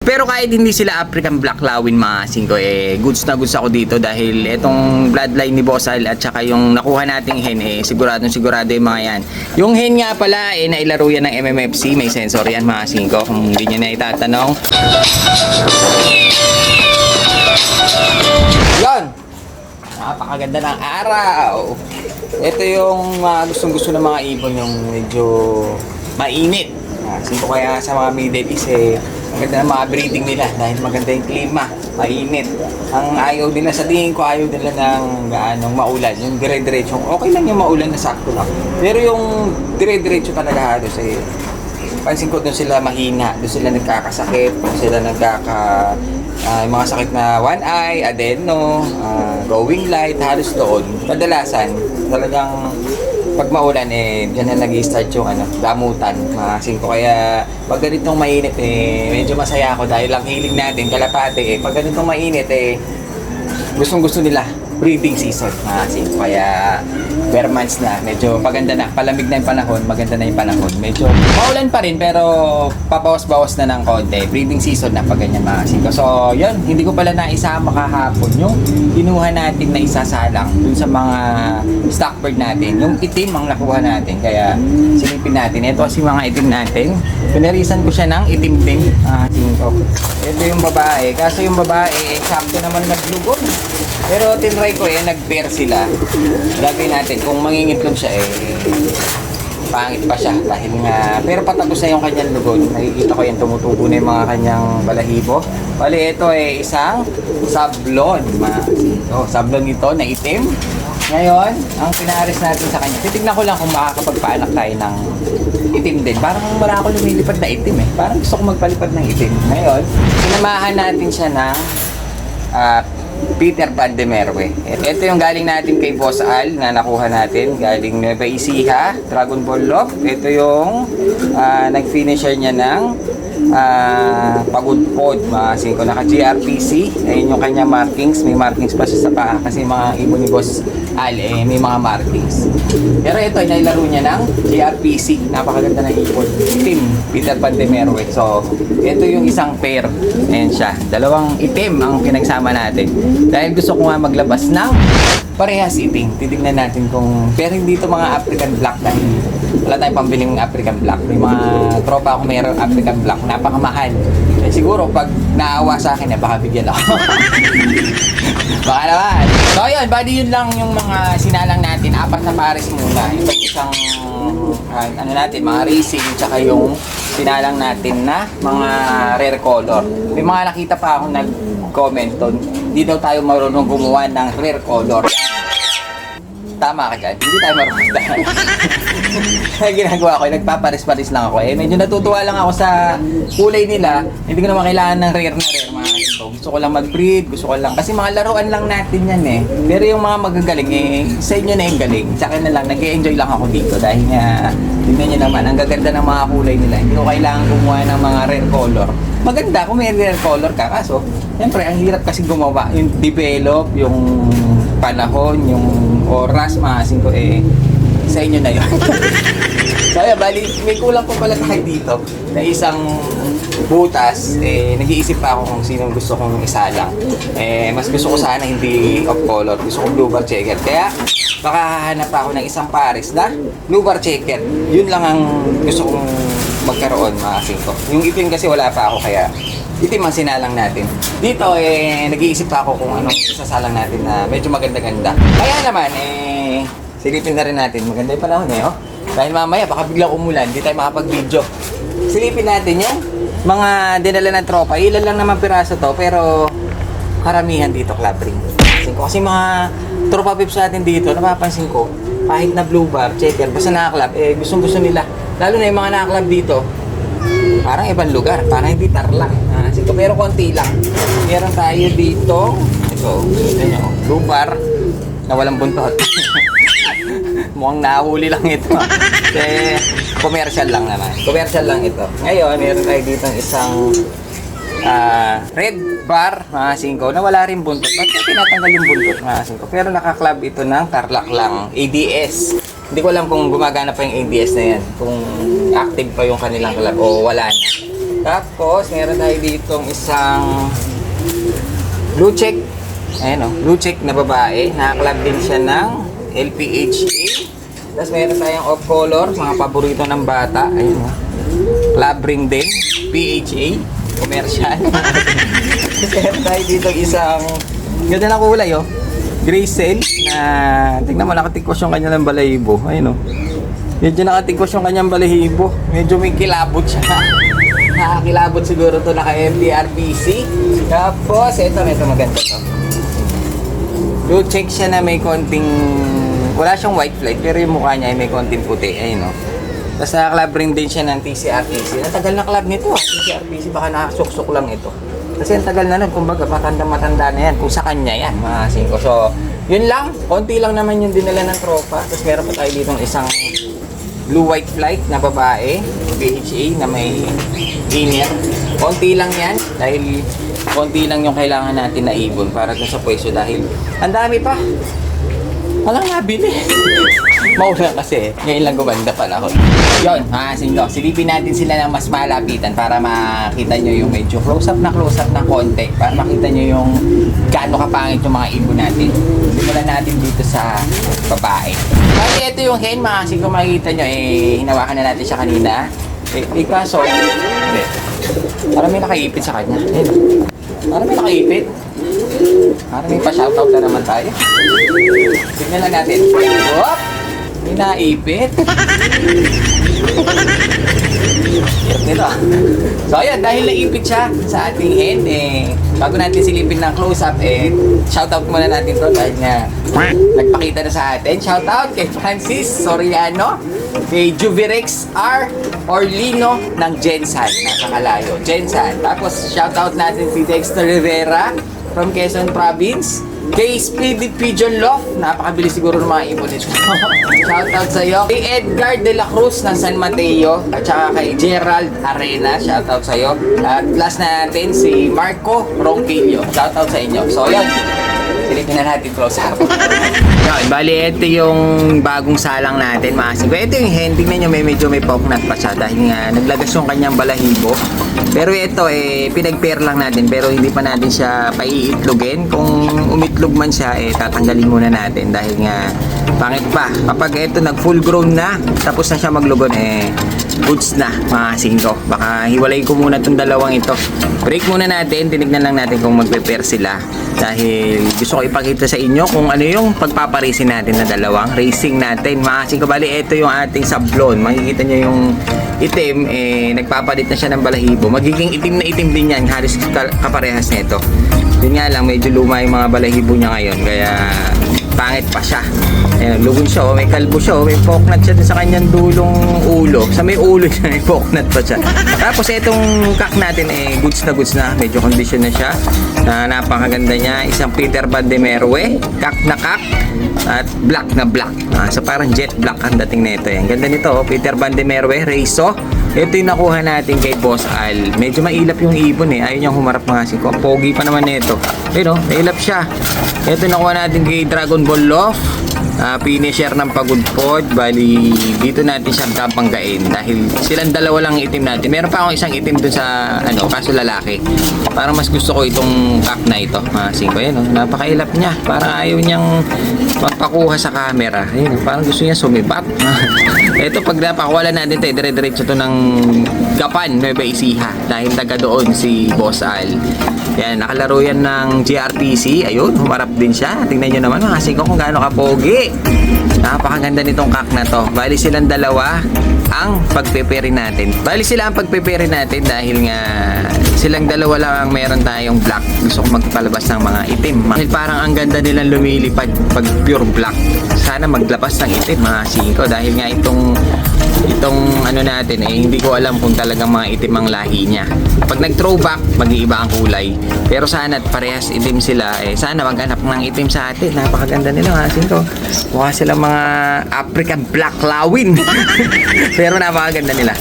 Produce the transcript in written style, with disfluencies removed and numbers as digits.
Pero kahit hindi sila African Black Lawin mga singko, goods na goods ako dito dahil itong bloodline ni Bossal at saka yung nakuha nating hen, sigurado yung mga yan. Yung hen nga pala, nailaro yan ng MMFC, may sensor yan mga singko, kung hindi nyo na itatanong. Yon! Napakaganda ng araw! Ito yung gustong gusto ng mga ibon, yung medyo mainit. Singko kaya sa mga Middle East, maganda na mga breeding nila dahil maganda yung klima, mainit. Ang ayaw nila, sa tingin ko, ayaw nila ng maulan, yung dire-diretso. Okay lang yung maulan na sakto lang. Pero yung dire-diretso talaga halos, pansin ko doon sila mahina, doon sila nagkakasakit, doon sila mga sakit na one eye, adeno, going light, halos doon. Kadalasan, talagang pag maulan, dyan na nag-i-start yung damutan, mga singko. Kaya pag ganitong mainit, medyo masaya ako dahil ang hiling natin, kalapate, pag ganitong mainit, gustong gusto nila breeding season, mga singko. Kaya bare months na, medyo paganda na, palamig na yung panahon, maganda na yung panahon. Medyo maulan pa rin pero pabawas-bawas na ng konti. Breeding season na pag ganyan, mga singko. So yun, hindi ko pala naisama kahapon yung kinuha natin na isasalang dun sa mga stock bird natin. Yung itim ang nakuha natin, kaya silipin natin. Ito kasi mga itim natin. Pinarisan ko siya ng itim din, singko. Ito yung babae, kaso yung babae sakto naman naglugon. Pero tinry ko nag-pair sila. Gagawin natin, kung mangingitlog siya pangit pa siya dahil nga, pero patapos na yung kanyang lugon. Nakikita ko tumutubo na yung mga kanyang balahibo. Bali ito isang sablon, sablon ito na itim. Ngayon, ang pinaaris natin sa kanya, titignan ko lang kung makakapagpaanak tayo ng itim din. Parang wala ako lumilipad na itim Parang gusto ko magpalipad ng itim. Ngayon, sinamahan natin siya ng Peter Pan de Merwe. Ito yung galing natin kay Boss Al na nakuha natin. Galing Nueva Ecija, Dragon Ball Love. Ito yung nag-finisher niya ng pagudpod, mga singko. Naka-GRPC. Ayun yung kanya markings. May markings pa siya sa paa kasi mga ibon ni Boss Al may mga markings. Pero ito, nailaro niya ng GRPC. Napakaganda ng ibon. Team Peter Pan de Merwe. So, ito yung isang pair. Ayan siya. Dalawang itim ang pinagsama natin. Dahil gusto ko nga maglabas ng parehas itim. Titignan natin kung, pero hindi ito mga African Black dahil wala tayong pambiling African Black. May mga tropa ako mayroong African Black. Napakamahal. Siguro pag naawa sa akin, baka bigyan ako. Baka naman. So yun, bali yun lang yung mga sinalang natin. 4 na pares muna. Ito isang mga racing, tsaka yung sinalang natin na mga rare color. May mga nakita pa akong nag-comment doon, hindi daw tayo marunong gumawa ng rare color. Tama ka dyan, hindi tayo marunong dahil. Kaya ginagawa ko, nagpaparis-paris lang ako. Medyo natutuwa lang ako sa kulay nila. Hindi ko naman kailangan ng rare na rare, mga ito. Gusto ko lang mag-breed, gusto ko lang. Kasi mga laruan lang natin yan Pero yung mga magagaling, sa inyo na yung galing. Sa akin na lang, nag-e-enjoy lang ako dito. Dahil nga, tingnan nyo naman, ang gaganda ng mga kulay nila. Hindi ko kailangan gumawa ng mga rare color. Maganda kung may rare color ka. Kaso, siyempre, ang hirap kasi gumawa. Yung develop, yung panahon, yung oras, mga singko, sa inyo na yun. So, bali, may kulang po pala tayo dito na isang butas. Nag-iisip pa ako kung sinong gusto kong isalang. Mas gusto ko sana hindi off color. Gusto kong blue bar checker. Kaya, baka hanap ako ng isang pares na blue bar checker. Yun lang ang gusto kong magkaroon, mga singko. Yung itim kasi wala pa ako, kaya itim ang sinalang natin. Dito, nag-iisip pa ako kung anong isasalang natin na medyo maganda-ganda. Kaya naman, silipin na rin natin. Maganda yung panahon Dahil mamaya, baka biglang umulan, hindi tayo makapag-video. Silipin natin yung mga dinala ng tropa. Ilan lang naman piraso to, pero karamihan dito, club ring. Kasi mga tropa pips natin dito, napapansin ko, kahit na blue bar, checker, basta naka-club, gustong-gusto nila. Lalo na yung mga naka-club dito, parang ibang lugar, parang hindi Tarlac. Pero konti lang. Meron tayo dito, ito, blue bar, na walang buntot. Mukhang nahuli lang ito. Kasi commercial lang naman. Commercial lang ito. Ngayon, meron tayo dito isang red bar, mga singko, na wala rin buntot. Ba't tinatanggal yung buntot, mga singko? Pero naka-club ito ng Tarlac lang. ADS. Hindi ko alam kung gumagana pa yung ADS na yan. Kung active pa yung kanilang club o wala na. Tapos, meron tayo ditong isang blue check. Ayan o, blue check na babae. Nakaklab din siya ng LPHA. Tapos meron tayong off color, mga paborito ng bata. Ayun o. Club ring din, PHA, commercial. Tapos meron tayo dito isang ganda na kulay o. Gray cell na tignan mo, nakatikos yung kanyang balahibo. Ayun o. Medyo nakatikos yung kanyang balahibo. Medyo may kilabot siya. Nakakilabot siguro to naka-MDRPC. Tapos, ito maganda to. Blue check siya na may konting, wala siyang white flight, pero yung mukha niya ay may konting puti. Ayun o. Tapos naka-club ring din siya ng TCRPC. Ang tagal na club nito TCRPC, baka nakasuksok lang ito. Kasi ang tagal na nun, kumbaga matanda na yan. Kung sa kanya yan, mga 5. So, yun lang. Konti lang naman yung dinala ng tropa. Tapos meron pa tayo dito isang blue-white flight na babae, PHA, na may inner. Konti lang yan. Dahil konti lang yung kailangan natin na ibon para dun sa pwesto. Dahil ang dami pa. Walang nabili. Mauna kasi. Ngayon lang gumanda pala ako. Yun, singko. Silipin natin sila ng mas malapitan para makita nyo yung medyo close-up na konti. Para makita nyo yung gaano kapangit yung mga ibon natin. Simulan natin dito sa babae. Kasi ito yung hen, mga singko, makikita nyo, hinawakan na natin siya kanina. Kaso, hindi. Parang may nakaipit sa kanya. Parang may nakaipit. Parang may pa-shoutout na naman tayo. Tignan lang natin. Whoop! May naipit. Hirap nito. So ayun, dahil naipit siya sa ating end, bago natin silipin ng close-up, shoutout muna natin to dahil nga nagpakita na sa atin. Shoutout kay Francis Soriano, kay Juvirex R. Orlino ng Gensan. Nakakalayo. Gensan. Tapos shoutout natin si Dexter Rivera from Quezon Province. Kay Speedy Pigeon Loft, napakabilis siguro ng mga ibon nito. Shoutout sa iyo. Kay Edgar De La Cruz ng San Mateo. At saka kay Gerald Arena. Shoutout sa iyo. At last na natin si Marco Ronquillo. Shoutout sa inyo. So yun, silipin na natin close up. Yun, bali ito yung bagong salang natin, mga singko. Ito yung hen, tingnan nyo, medyo may poknat pa siya dahil nga naglagas yung kanyang balahibo. Pero ito pinag-pair lang natin, pero hindi pa natin siya paiitlogin. Kung umitlog man siya, tatanggalin muna natin dahil nga pangit pa. Kapag ito nag full grown na, tapos na siya maglugon, goods na, mga singko. Baka hiwalay ko muna itong dalawang ito. Break muna natin, tinignan lang natin kung magpe-pair sila. Dahil gusto ko ipakita sa inyo kung ano yung pagpaparisin natin na dalawang racing natin, mga singko. Bali, ito yung ating sablon. Makikita nyo yung itim, nagpapalit na siya ng balahibo. Magiging itim na itim din yan, halos kaparehas nito. Yun nga lang, medyo luma yung mga balahibo niya ngayon, kaya pangit pa siya. Ayan, lugon siya, may kalbo siya, may poknat siya din sa kanyang dulong ulo. Sa may ulo niya, may poknat pa siya. Tapos itong kak natin, goods na, medyo condition na siya. Napakaganda niya, isang Peter Van de Merwe, kak na kak, at black na black. So parang jet black ang dating nito. Ang ganda nito, Peter Van de Merwe, Reiso. Ito yung nakuha natin kay Boss Al. Medyo mailap yung ibon Ayaw niyang humarap mga singko. Pogi pa naman nito. Pero, mailap siya. Ito nakuha natin kay Dragon Ball Loft. Finisher ng pagudpod. Bali, dito natin siya kapanggain. Dahil silang dalawa lang itim natin. Meron pa akong isang itim dun sa, kaso lalaki. Parang mas gusto ko itong kak na ito. Mga singko. Napakailap niya. Parang ayaw niyang magpakuha sa camera. Parang gusto niya sumibat. Ito, pag napakawala natin ito, dire-diretso ito ng Gapan, Nueva Ecija. Dahil taga doon si Boss Al. Yan, nakalaro yan ng GRPC. Ayun, humarap din siya. Tingnan nyo naman, mga singko, kung gaano kapogi. Napakaganda nitong kak na to. Bali silang dalawa ang pagpepere natin. Bali sila ang pagpepere natin dahil nga silang dalawa lang ang meron tayong black. Gusto ko magpalabas ng mga itim. Dahil parang ang ganda nilang lumilipad pag pure black. Sana maglabas ng itim, mga singko. Dahil nga itong natin hindi ko alam kung talagang mga itim ang lahi niya. Pag nag-throwback, mag-iiba ang kulay. Pero sana at parehas itim sila, sana maghanap ng itim sa atin. Napakaganda nila, mga singko. Mukha sila mga African black lawin. Pero napakaganda nila.